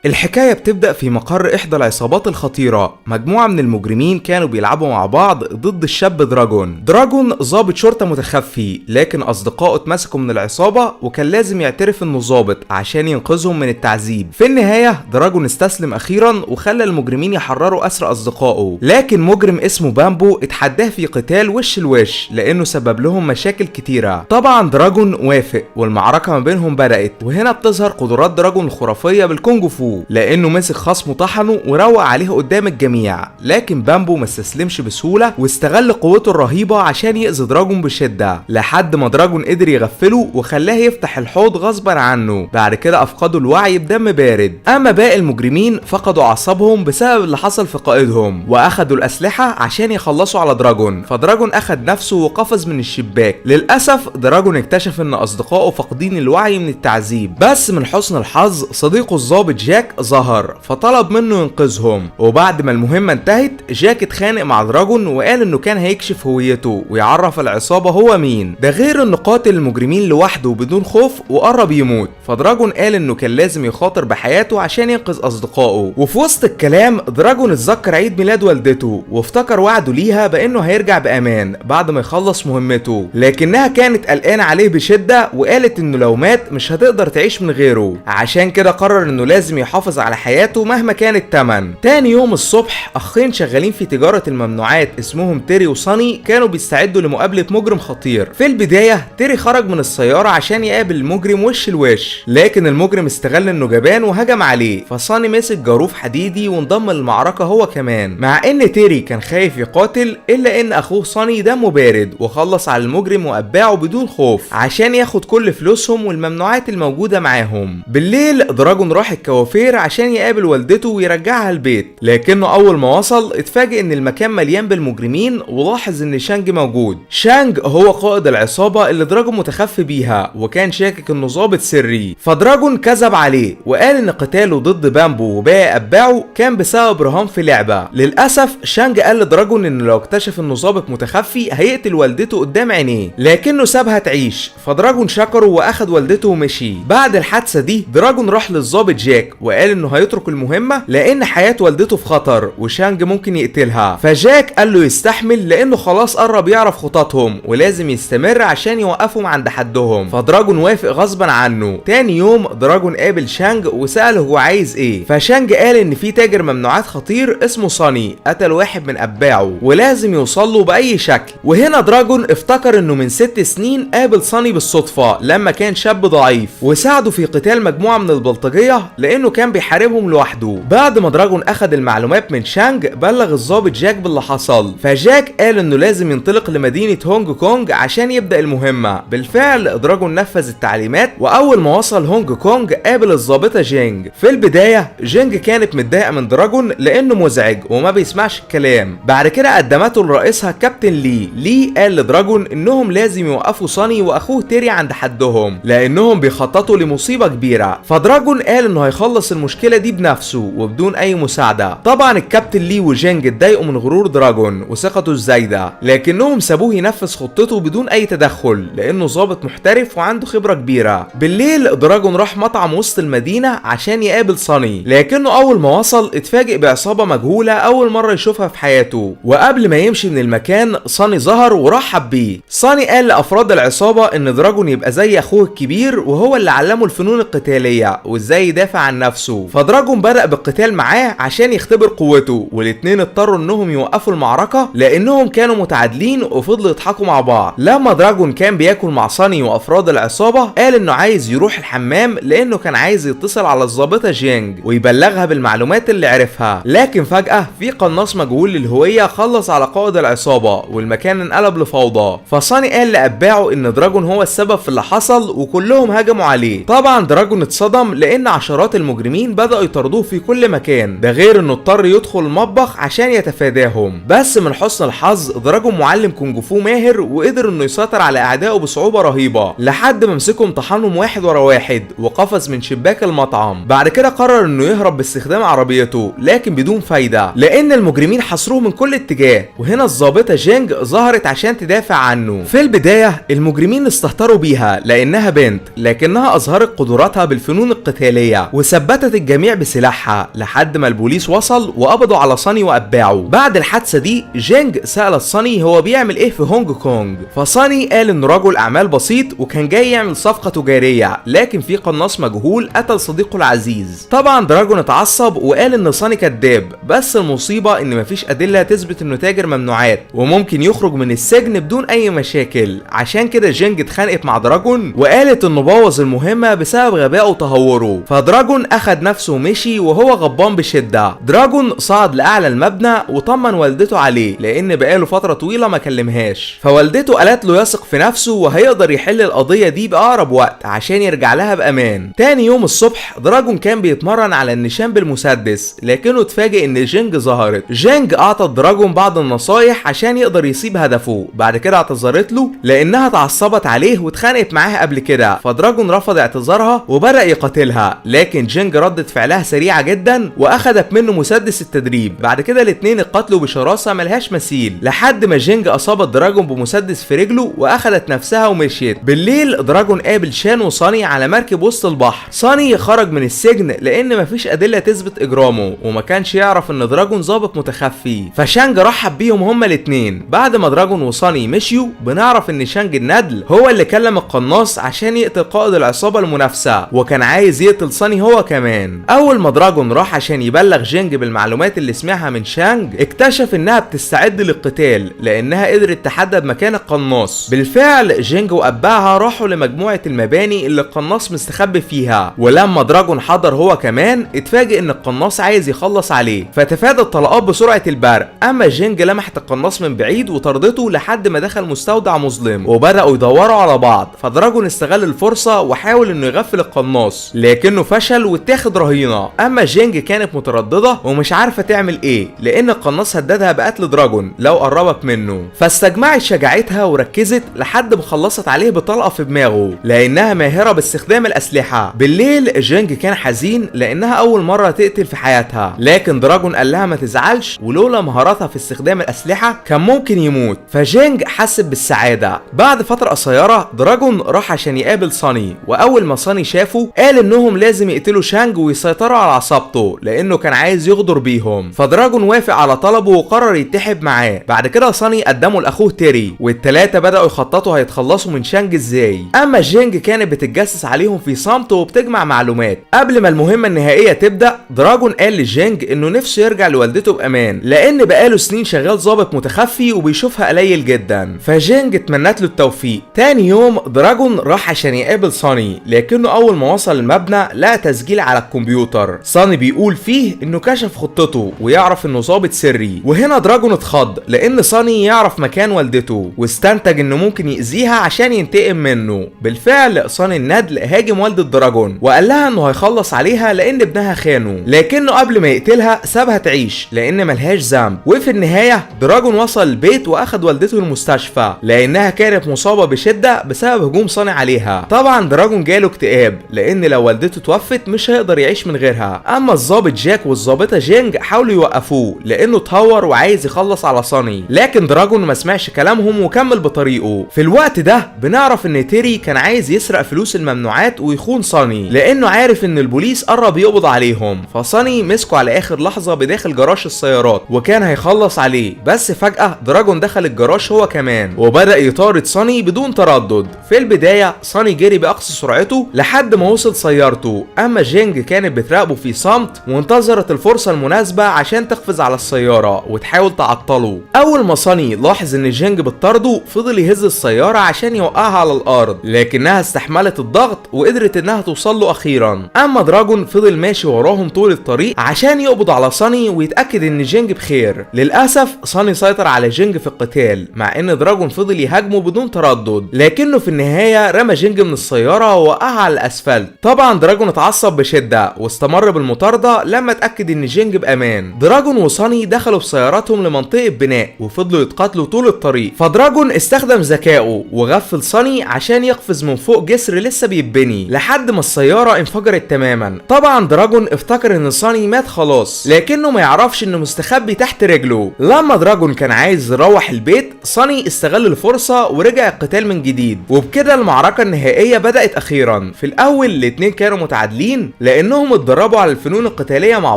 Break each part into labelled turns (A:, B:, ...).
A: الحكاية بتبدأ في مقر إحدى العصابات الخطيرة. مجموعة من المجرمين كانوا بيلعبوا مع بعض ضد الشاب دراجون. دراجون ضابط شرطة متخفي، لكن أصدقائه اتمسكوا من العصابة وكان لازم يعترف إنه ضابط عشان ينقذهم من التعذيب. في النهاية دراجون استسلم أخيرا وخلى المجرمين يحرروا أسر أصدقائه، لكن مجرم اسمه بامبو اتحداه في قتال وش لوش لأنه سبب لهم مشاكل كتيرة. طبعا دراجون وافق والمعركة ما بينهم بدأت، وهنا بتظهر قدرات دراجون الخرافية بالكونج فو لانه مسك خصمه طحنه وروق عليه قدام الجميع. لكن بامبو ما استسلمش بسهوله واستغل قوته الرهيبه عشان يأذي دراجون بشده، لحد ما دراجون قدر يغفله وخلاه يفتح الحوض غصبا عنه. بعد كده افقدوا الوعي بدم بارد. اما باقي المجرمين فقدوا اعصابهم بسبب اللي حصل في قائدهم، واخدوا الاسلحه عشان يخلصوا على دراجون. فدراجون اخد نفسه وقفز من الشباك. للاسف دراجون اكتشف ان اصدقائه فاقدين الوعي من التعذيب، بس من حسن الحظ صديقه الضابط جاك ظهر فطلب منه ينقذهم. وبعد ما المهمة انتهت جاك اتخانق مع دراجون وقال انه كان هيكشف هويته ويعرف العصابة هو مين، ده غير انه قاتل المجرمين لوحده بدون خوف وقرب يموت. فدراجون قال انه كان لازم يخاطر بحياته عشان ينقذ اصدقائه. وفي وسط الكلام دراجون اتذكر عيد ميلاد والدته وافتكر وعده ليها بانه هيرجع بامان بعد ما يخلص مهمته، لكنها كانت قلقانة عليه بشدة وقالت انه لو مات مش هتقدر تعيش من غيره، عشان كده قرر انه لازم يحافظ على حياته مهما كان التمن. تاني يوم الصبح اخين شغالين في تجارة الممنوعات اسمهم تيري وصاني كانوا بيستعدوا لمقابلة مجرم خطير. في البداية تيري خرج من السيارة عشان يقابل المجرم وش لوش، لكن المجرم استغل انه جبان وهجم عليه، فصاني مسك جاروف حديدي وانضم للمعركة هو كمان. مع ان تيري كان خايف يقاتل الا ان اخوه صاني دمه بارد وخلص على المجرم واتباعه بدون خوف عشان ياخد كل فلوسهم والممنوعات الموجودة معاهم. بالليل دراجون راح الكوافير عشان يقابل والدته ويرجعها البيت، لكنه اول ما وصل اتفاجئ ان المكان مليان بالمجرمين ولاحظ ان شانج موجود. شانج هو قائد العصابة اللي دراجون متخفي بيها وكان شاكك انه ضابط سري، فدراجون كذب عليه وقال ان قتاله ضد بامبو وباقي اتباعه كان بسبب رهان في لعبة. للاسف شانج قال لدراجون انه لو اكتشف انه ضابط متخفي هيقتل والدته قدام عينيه، لكنه سابها تعيش. فدراجون شكره واخد والدته ومشي. بعد الحادثة دي دراجون راح للضابط جاك وقال انه هيترك المهمة لان حياة والدته في خطر وشانج ممكن يقتلها. فجاك قال له يستحمل لانه خلاص قرب يعرف خططهم ولازم يستمر عشان يوقفهم عند حدهم. فدراجون وافق غصبا عنه. تاني يوم دراجون قابل شانج وسأله هو عايز ايه، فشانج قال ان في تاجر ممنوعات خطير اسمه صاني قتل واحد من اتباعه ولازم يوصل له باي شكل. وهنا دراجون افتكر انه من 6 سنين قابل صاني بالصدفة لما كان شاب ضعيف وساعده في قتال مجموعة من البلطجية لانه كان بيحاربهم لوحده. بعد ما دراجون اخد المعلومات من شانج بلغ الضابط جاك باللي حصل، فجاك قال انه لازم ينطلق لمدينة هونج كونج عشان يبدأ المهمة. بالفعل دراجون نفذ التعليمات واول ما وصل هونج كونج قابل الضابطة جينج. في البداية جينج كانت متضايقة من دراجون لانه مزعج وما بيسمعش الكلام. بعد كده قدمته لرئيسها كابتن لي قال لدراجون انهم لازم يوقفوا صاني واخوه تيري عند حدهم لانهم بيخططوا لمصيبة كبيرة. فدراجون قال انه هيخلص المشكلة دي بنفسه وبدون اي مساعدة. طبعا الكابتن لي وجينج اتضايقوا من غرور دراجون وثقته الزايدة، لكنهم سابوه ينفذ خطته بدون اي تدخل لانه ضابط محترف وعنده خبرة كبيرة. بالليل دراجون راح مطعم وسط المدينة عشان يقابل صاني، لكنه اول ما وصل اتفاجئ بعصابة مجهولة اول مرة يشوفها في حياته. وقبل ما يمشي من المكان صاني ظهر ورحب بيه. صاني قال لافراد العصابة ان دراجون يبقى زي اخوه الكبير وهو اللي علمه الفنون القتالية وازاي يدافع عن نفسه. فدراجون بدأ بالقتال معاه عشان يختبر قوته، والاتنين اضطروا انهم يوقفوا المعركة لانهم كانوا متعادلين وفضلوا يضحكوا مع بعض. لما دراجون كان بياكل مع صاني وافراد العصابة قال انه عايز يروح الحمام لانه كان عايز يتصل على الضابطة جينج ويبلغها بالمعلومات اللي عرفها. لكن فجأة في قناص مجهول للهوية خلص على قائد العصابة والمكان انقلب لفوضى. فصاني قال لاتباعه ان دراجون هو السبب في اللي حصل وكلهم هجموا عليه. طبعا دراجون اتصدم لان عشرات المجرمين بدأوا يطاردوه في كل مكان، ده غير انه اضطر يدخل المطبخ عشان يتفاداهم. بس من حسن الحظ دراجون معلم كونج فو ماهر وقدر انه يسيطر على اعدائه بصعوبة رهيبة لحد ما مسكهم طحنهم واحد ورا واحد وقفز من شباك المطعم. بعد كده قرر انه يهرب باستخدام عربيته لكن بدون فايدة لان المجرمين حصروه من كل اتجاه. وهنا الضابطة جينج ظهرت عشان تدافع عنه. في البداية المجرمين استهتروا بيها لانها بنت، لكنها اظهرت قدراتها بالفنون القتالية وسببت وثبتت الجميع بسلاحها لحد ما البوليس وصل وقبضوا على صاني واتباعه. بعد الحادثة دي جينج سأل صاني هو بيعمل ايه في هونج كونج، فصاني قال انه رجل اعمال بسيط وكان جاي يعمل صفقة تجارية، لكن في قناص مجهول قتل صديقه العزيز. طبعا دراجون اتعصب وقال ان صاني كذاب، بس المصيبة ان مفيش ادلة تثبت انه تاجر ممنوعات وممكن يخرج من السجن بدون اي مشاكل. عشان كده جينج اتخانقت مع دراجون وقالت انه بوظ المهمة بسبب غبائه وتهوره، فدراجون اخد نفسه ومشي وهو غضبان بشدة. دراجون صعد لاعلى المبنى وطمن والدته عليه لان بقاله فترة طويلة ما كلمهاش، فوالدته قالت له يثق في نفسه وهيقدر يحل القضية دي بأقرب وقت عشان يرجع لها بأمان. تاني يوم الصبح دراجون كان بيتمرن على النشان بالمسدس، لكنه اتفاجئ ان جينج ظهرت. جينج اعطت دراجون بعض النصايح عشان يقدر يصيب هدفه، بعد كده اعتذرت له لانها اتعصبت عليه واتخانقت معاه قبل كده، فدراجون رفض اعتذارها وبدأ يقاتلها، لكن جينج ردت فعلها سريعة جدا واخدت منه مسدس التدريب. بعد كده الاتنين اتقاتلوا بشراسة ملهاش مثيل لحد ما جينج اصابت دراجون بمسدس في رجله واخدت نفسها ومشيت. بالليل دراجون قابل شان وصاني على مركب وسط البحر. صاني خرج من السجن لان مفيش ادله تثبت اجرامه وما كانش يعرف ان دراجون ضابط متخفي، فشانج رحب بيهم هما الاتنين. بعد ما دراجون وصاني مشيوا بنعرف ان شانج الندل هو اللي كلم القناص عشان يقتل قائد العصابه المنافسه، وكان عايز يقتل صاني هو كمان. اول ما دراجون راح عشان يبلغ جينج بالمعلومات اللي سمعها من شانج، اكتشف انها بتستعد للقتال لانها قدرت تحدد مكان القناص. بالفعل جينج واتباعها راحوا لمجموعه المباني اللي القناص مستخبي فيها، ولما دراجون حضر هو كمان اتفاجئ ان القناص عايز يخلص عليه، فتفادى الطلقات بسرعه البرق. اما جينج لمحت القناص من بعيد وطردته لحد ما دخل مستودع مظلم وبداوا يدوروا على بعض، فدراجون استغل الفرصه وحاول انه يغفل القناص لكنه فشل واتاخد رهينه. اما جينج كانت متردده ومش عارفه تعمل ايه لان القناص هددها بقتل دراجون لو قربت منه، فاستجمعت شجاعتها وركزت لحد ما خلصت عليه بطلقه في دماغه لانها ماهره باستخدام الاسلحه. بالليل جينج كان حزين لانها اول مره تقتل في حياتها، لكن دراجون قال لها ما تزعلش ولولا مهاراتها في استخدام الاسلحه كان ممكن يموت، فجينج حست بالسعاده. بعد فتره قصيره دراجون راح عشان يقابل صاني، واول ما صاني شافه قال انهم لازم يقتلوا شانج ويسيطروا على عصابته لانه كان عايز يغدر بيهم، فدراجون وافق على طلبه وقرر يتحد معاه. بعد كده صاني قدمه لاخوه تيري والتلاته بداوا يخططوا هيتخلصوا من شانج ازاي. اما جينج كانت بتتجسس عليهم في صمت وبتجمع معلومات. قبل ما المهمه النهائيه تبدا دراجون قال لجينج انه نفسه يرجع لوالدته بامان لان بقاله سنين شغال ضابط متخفي وبيشوفها قليل جدا، فجينج اتمنت له التوفيق. تاني يوم دراجون راح عشان يقابل صاني، لكنه اول ما وصل المبنى لقى تسجيل على الكمبيوتر صاني بيقول فيه انه كشف خطته ويعرف انه ضابط سري. وهنا دراجون اتخض لان صاني يعرف مكان والدته واستنتج انه ممكن يأذيها عشان ينتقم منه. بالفعل صاني الندل هاجم والدة دراجون وقال لها انه هيخلص عليها لان ابنها خانه، لكنه قبل ما يقتلها سابها تعيش لان ملهاش ذنب. وفي النهايه دراجون وصل البيت واخد والدته المستشفى لانها كانت مصابه بشده بسبب هجوم صاني عليها. طبعا دراجون جاله اكتئاب لان لو والدته توفت مش هيقدر يعيش من غيرها. اما الضابط جاك والضابطه جينج حاولوا يوقفوه لانه اتهور وعايز يخلص على صاني، لكن دراجون ما سمعش كلامهم وكمل بطريقه. في الوقت ده بنعرف ان تيري كان عايز يسرق فلوس الممنوعات ويخون صاني لانه عارف ان البوليس قرب يقبض عليهم، فصاني مسكه على اخر لحظه بداخل جراج السيارات وكان هيخلص عليه، بس فجاه دراجون دخل الجراج هو كمان وبدا يطارد صاني بدون تردد. في البدايه صاني جري باقصى سرعته لحد ما وصل سيارته، اما جينج كانت بتراقبه في صمت وانتظرت الفرصه المناسبه عشان تقفز على السياره وتحاول تعطله. اول ما صاني لاحظ ان جينج بتطارده فضل يهز السياره عشان يوقعها على الارض، لكنها استحملت الضغط وقدرت انها توصل له اخيرا. اما دراجون فضل ماشي وراهم طول الطريق عشان يقبض على صاني ويتاكد ان جينج بخير. للاسف صاني سيطر على جينج في القتال مع ان دراجون فضل يهاجمه بدون تردد، لكنه في النهايه رمى جينج من السياره ووقعها على الاسفلت. طبعا دراجون اتعصب بشده واستمر بالمطارده لما اتاكد ان جينج بامان. دراجون وصاني دخلوا بسياراتهم لمنطقه بناء وفضلوا يتقاتلوا طول الطريق، فدراجون استخدم ذكائه وغفل صاني عشان يقفز من فوق جسر لسه بيتبني لحد ما السياره انفجرت تماما. طبعا دراجون افتكر ان صاني مات خلاص لكنه ما يعرفش انه مستخبي تحت رجله. لما دراجون كان عايز يروح البيت صاني استغل الفرصه ورجع القتال من جديد، وبكده المعركه النهائيه بدات اخيرا. في الاول الاتنين كانوا متعادلين لانهم اتدربوا على الفنون القتالية مع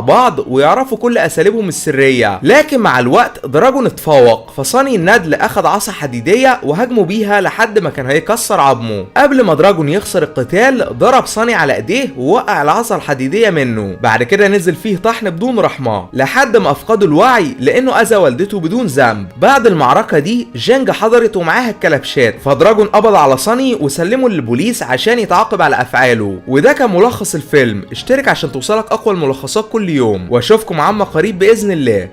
A: بعض ويعرفوا كل اساليبهم السرية. لكن مع الوقت دراجون اتفوق، فصاني الندل اخد عصا حديدية وهاجموا بيها لحد ما كان هيكسر عظمه. قبل ما دراجون يخسر القتال ضرب صاني على ايديه ووقع العصا الحديدية منه. بعد كده نزل فيه طحن بدون رحمة لحد ما افقدوا الوعي لانه اذى والدته بدون ذنب. بعد المعركة دي جينج حضرت ومعاها الكلبشات، فدراجون قبض على صاني وسلمه للبوليس عشان يتعاقب على افعاله. وده كان ملخص الفيلم. اشترك عشان توصلك اقوى الملخصات كل يوم، واشوفكم عما قريب باذن الله.